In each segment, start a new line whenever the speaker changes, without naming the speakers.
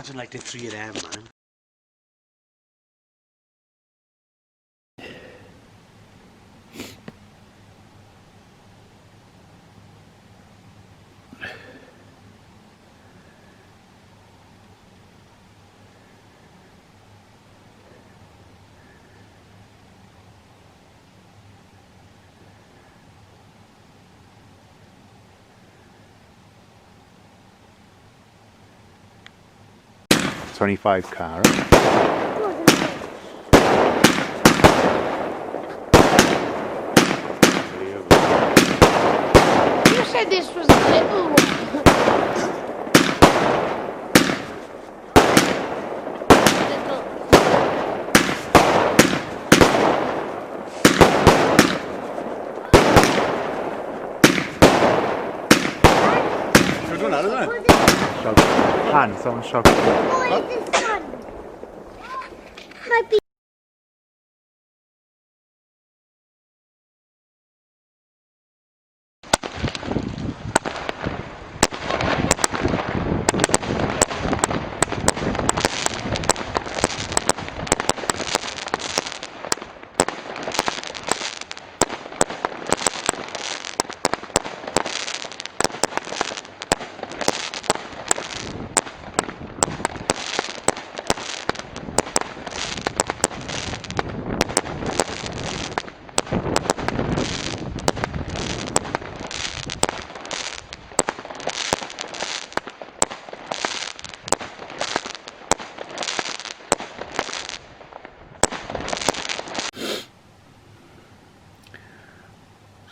Imagine like the three of them, man.
$25 Carat.
You said this was a little one.
You're doing that, isn't it? Hand, someone shot.
What is this one? Might be.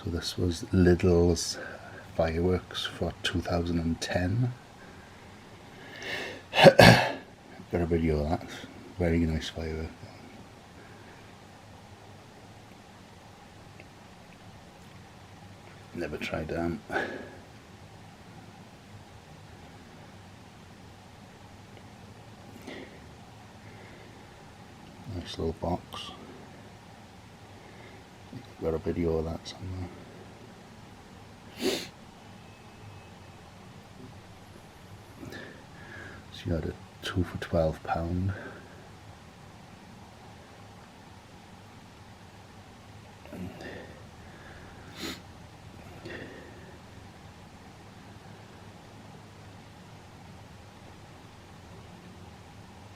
So this was Lidl's fireworks for 2010. Got a video of that. Very nice firework. Never tried them. Nice little box. Got a video of that somewhere. So you had a 2 for £12.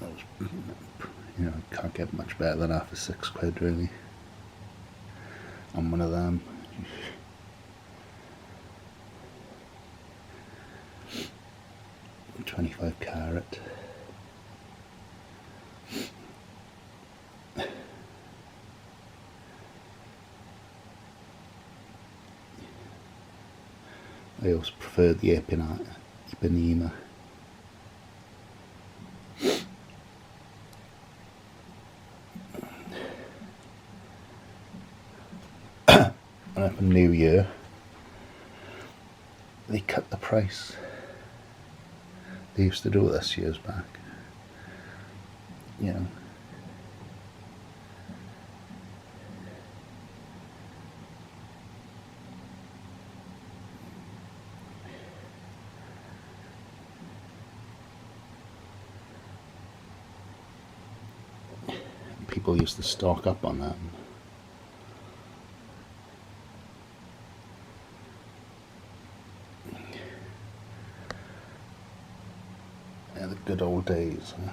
That was, you know, can't get much better than half a £6 really. I'm one of them. $25 Carat. I always prefer the ipanema. And up in New Year, they cut the price. They used to do this years back. You know. People used to stock up on that. Yeah, the good old days. Huh?